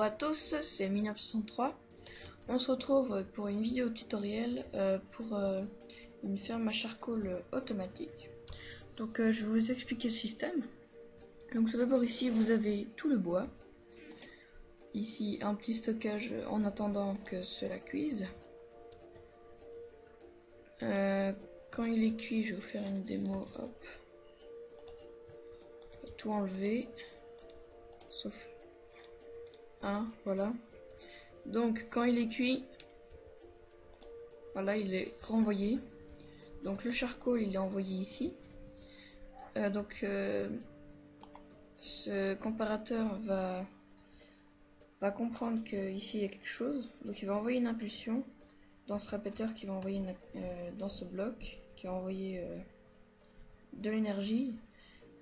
Bonjour à tous, c'est Minap63. On se retrouve pour une vidéo tutoriel pour une ferme à charcoal automatique. Donc je vais vous expliquer le système. Donc tout d'abord ici vous avez tout le bois. Ici un petit stockage en attendant que cela cuise. Quand il est cuit, je vais vous faire une démo. Hop. Tout enlever. Sauf un, voilà. Donc quand il est cuit, voilà, il est renvoyé. Donc le charcoal il est envoyé ici. Ce comparateur va comprendre que ici il y a quelque chose. Donc il va envoyer une impulsion dans ce répéteur qui va envoyer dans ce bloc qui va envoyer de l'énergie.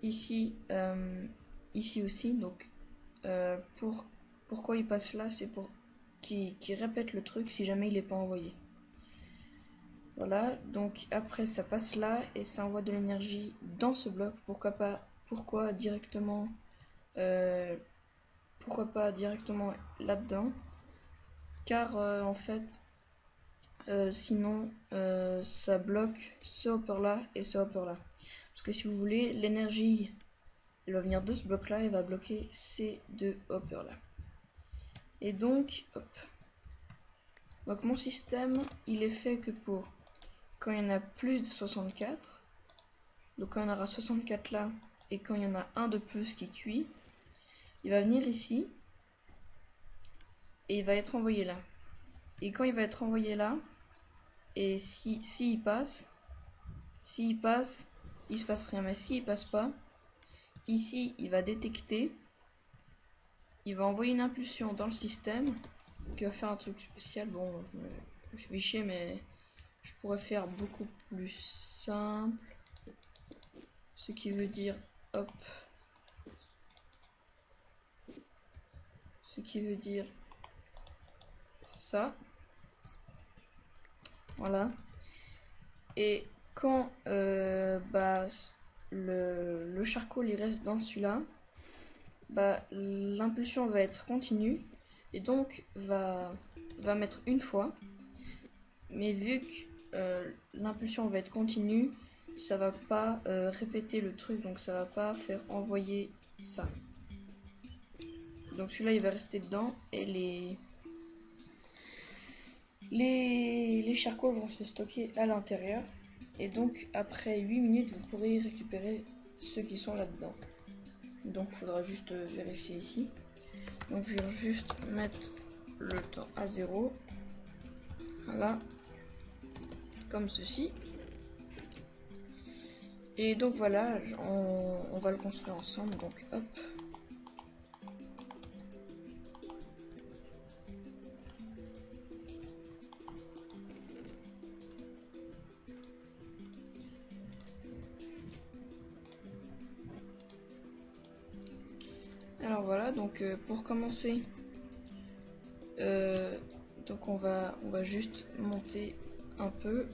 Ici, ici aussi. Donc pourquoi il passe là, c'est pour qu'il répète le truc si jamais il n'est pas envoyé. Voilà, donc après ça passe là et ça envoie de l'énergie dans ce bloc. Pourquoi directement là-dedans, car en fait sinon ça bloque ce hopper là et ce hopper là, parce que si vous voulez, l'énergie elle va venir de ce bloc là et va bloquer ces deux hoppers là. Et donc donc mon système il est fait que pour quand il y en a plus de 64, donc quand il y en aura 64 là et quand il y en a un de plus qui cuit, il va venir ici et il va être envoyé là. Et quand il va être envoyé là, et s'il passe, il se passe rien. Mais s'il passe pas, ici il va détecter, il va envoyer une impulsion dans le système qui va faire un truc spécial. Bon, je vais chier, mais je pourrais faire beaucoup plus simple. Ce qui veut dire, hop, ce qui veut dire ça. Voilà. Et quand le charcoal il reste dans celui-là, l'impulsion va être continue et donc va mettre une fois. Mais vu que l'impulsion va être continue, ça va pas répéter le truc, donc ça va pas faire envoyer ça. Donc celui-là il va rester dedans et les charcoals vont se stocker à l'intérieur. Et donc après 8 minutes vous pourrez récupérer ceux qui sont là-dedans. Donc il faudra juste vérifier ici. Donc je vais juste mettre le temps à 0. Voilà. Comme ceci. Et donc voilà, on va le construire ensemble. Donc hop. Alors voilà, donc pour commencer, donc on va juste monter un peu.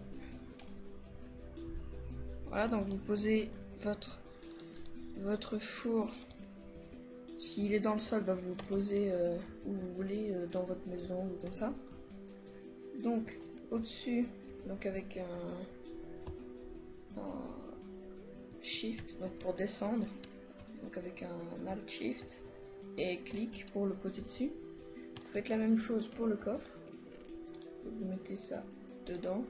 Voilà, donc vous posez votre four. S'il est dans le sol, vous le posez où vous voulez, dans votre maison ou comme ça. Donc au-dessus, donc avec un shift donc pour descendre, donc avec un alt shift et clic pour le poser dessus. Vous faites la même chose pour le coffre. Vous mettez ça dedans.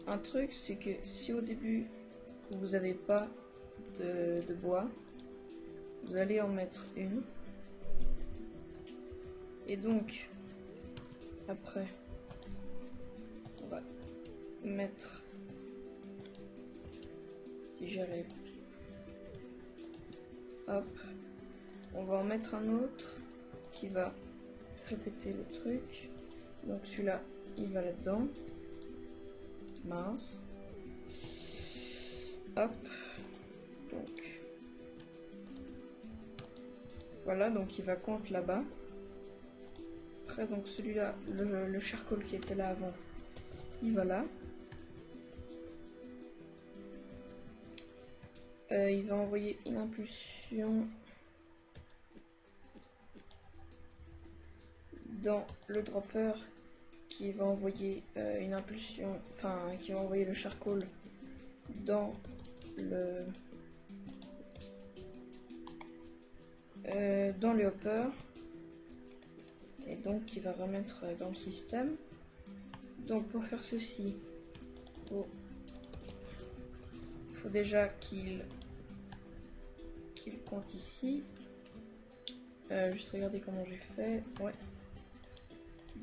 Un truc, c'est que si au début vous n'avez pas de bois, vous allez en mettre une. Et donc après on va mettre, si j'arrive, hop, on va en mettre un autre qui va répéter le truc. Donc celui-là il va là-dedans, mince, hop, donc voilà, donc il va contre là-bas. Après donc celui-là, le charcoal qui était là avant, il va là. Il va envoyer une impulsion dans le dropper qui va envoyer une impulsion, enfin qui va envoyer le charcoal dans le hopper, et donc qui va remettre dans le système. Donc pour faire ceci, il faut déjà qu'il compte ici. Juste regarder comment j'ai fait. Ouais.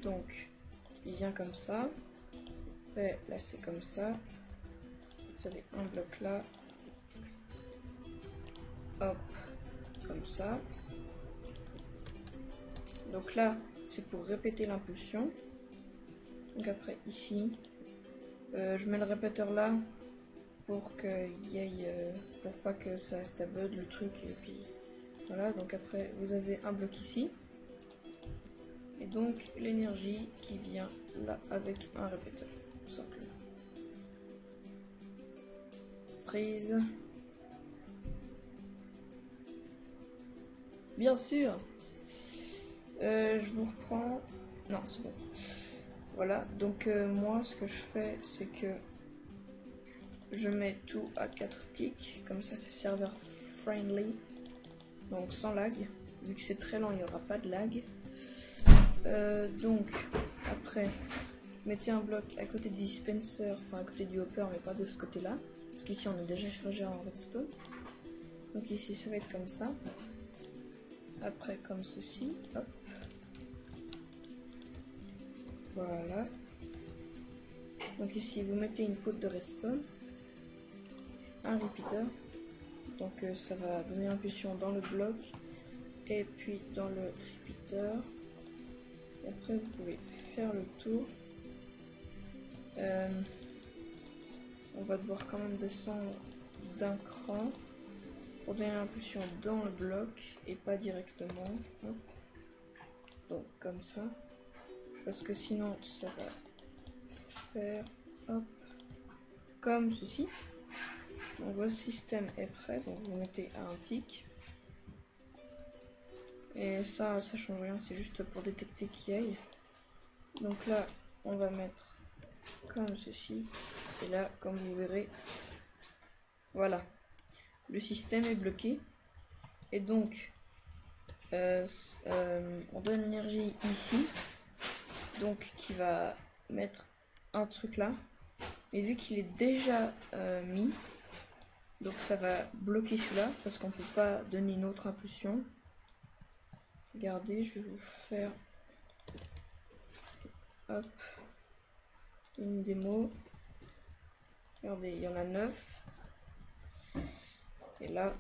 Donc il vient comme ça. Et là c'est comme ça. Vous avez un bloc là. Hop, comme ça. Donc là c'est pour répéter l'impulsion. Donc après ici, je mets le répéteur là pour qu'il y ait, pour pas que ça bug le truc, et puis voilà. Donc après vous avez un bloc ici, et donc l'énergie qui vient là avec un répéteur, tout simplement. Freeze. Bien sûr. Je vous reprends. Non, c'est bon. Voilà, donc moi ce que je fais, c'est que je mets tout à 4 ticks, comme ça c'est serveur friendly, donc sans lag. Vu que c'est très lent, il n'y aura pas de lag. Donc après, mettez un bloc à côté du dispenser, enfin à côté du hopper, mais pas de ce côté là, parce qu'ici on est déjà chargé en redstone. Donc ici ça va être comme ça. Après comme ceci, hop. Voilà. Donc ici vous mettez une poudre de redstone, un repeater, donc ça va donner l'impulsion dans le bloc et puis dans le repeater. Et après vous pouvez faire le tour. On va devoir quand même descendre d'un cran pour donner l'impulsion dans le bloc et pas directement. Hop. Donc comme ça, parce que sinon ça va faire hop comme ceci. Donc votre système est prêt, donc vous mettez à un tick. Et ça change rien, c'est juste pour détecter qu'il y ait. Donc là, on va mettre comme ceci. Et là, comme vous verrez, voilà. Le système est bloqué. Et donc, on donne l'énergie ici. Donc, qui va mettre un truc là. Mais vu qu'il est déjà mis, donc ça va bloquer celui-là parce qu'on peut pas donner une autre impulsion. Regardez, je vais vous faire hop une démo. Regardez, il y en a 9. Et là,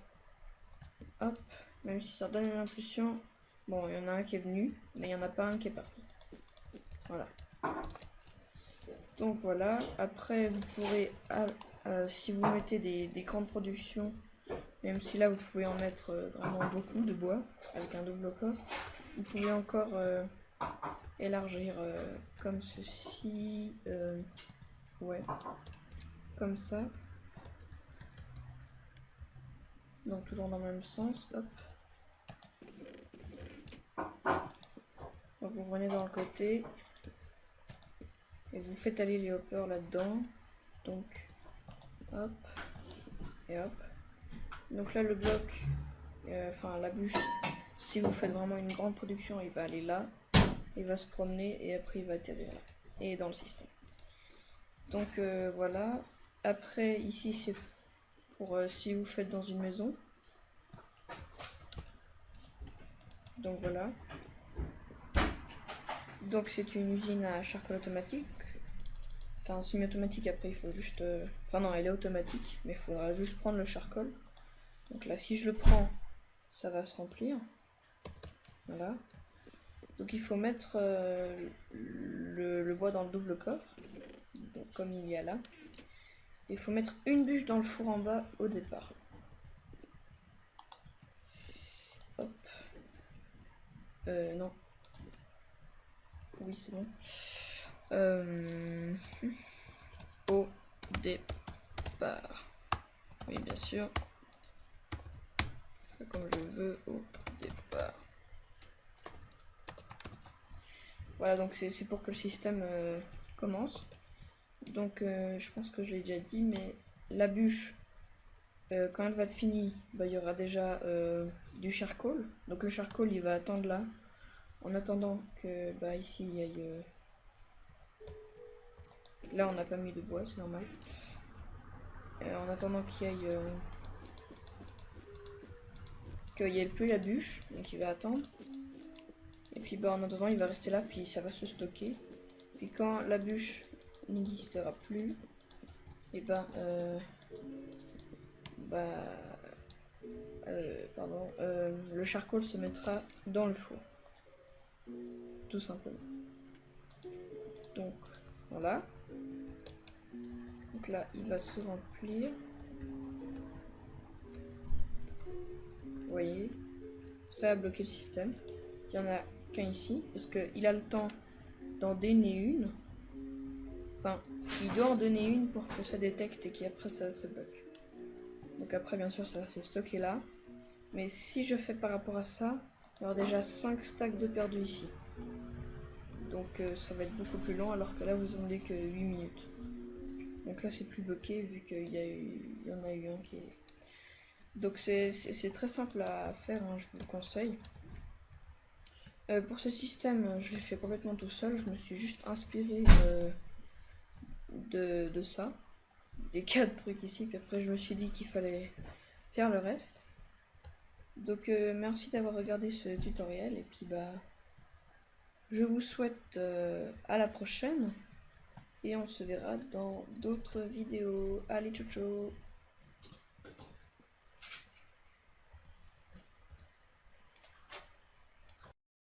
hop, même si ça donne une impulsion, bon, il y en a un qui est venu, mais il n'y en a pas un qui est parti. Voilà. Donc voilà, après vous pourrez, si vous mettez des grandes productions, même si là vous pouvez en mettre vraiment beaucoup de bois, avec un double coffre, vous pouvez encore élargir comme ceci, ouais, comme ça. Donc toujours dans le même sens, hop. Donc vous venez dans le côté et vous faites aller les hoppers là-dedans. Donc hop et hop. Donc là le bloc, enfin la bûche, si vous faites vraiment une grande production, il va aller là, il va se promener et après il va atterrir là et dans le système. Donc voilà. Après ici c'est pour si vous faites dans une maison. Donc voilà. Donc c'est une usine à charcoal automatique. Enfin semi-automatique, après il faut juste... Enfin non, elle est automatique, mais il faudra juste prendre le charcoal. Donc là si je le prends, ça va se remplir. Voilà. Donc il faut mettre le bois dans le double coffre. Donc comme il y a là. Il faut mettre une bûche dans le four en bas au départ. Hop. Non. Oui, c'est bon. Au départ. Oui, bien sûr. Comme je veux au départ. Voilà, donc c'est pour que le système commence. Donc je pense que je l'ai déjà dit, mais la bûche, quand elle va être finie, bah, il y aura déjà du charcoal. Donc le charcoal, il va attendre là, en attendant que bah, ici il y ait... Là on n'a pas mis de bois, c'est normal. En attendant qu'il y ait plus la bûche, donc il va attendre. Et puis bah, en attendant il va rester là, puis ça va se stocker. Puis quand la bûche n'existera plus, et ben le charcoal se mettra dans le four, tout simplement. Donc voilà. Donc là il va se remplir. Vous voyez, ça a bloqué le système. Il y en a qu'un ici, parce qu'il a le temps d'en donner une. Enfin, il doit en donner une pour que ça détecte et qu'après ça se bloque. Donc après, bien sûr, ça va se stocker là. Mais si je fais par rapport à ça, il y aura déjà 5 stacks de perdu ici. Donc ça va être beaucoup plus long, alors que là, vous n'avez que 8 minutes. Donc là, c'est plus bloqué, vu qu'il y en a eu un qui est... Donc c'est très simple à faire, hein, je vous le conseille. Pour ce système, je l'ai fait complètement tout seul. Je me suis juste inspiré de ça, des 4 trucs ici. Puis après, je me suis dit qu'il fallait faire le reste. Donc, merci d'avoir regardé ce tutoriel. Et puis, bah, je vous souhaite à la prochaine. Et on se verra dans d'autres vidéos. Allez, ciao ciao!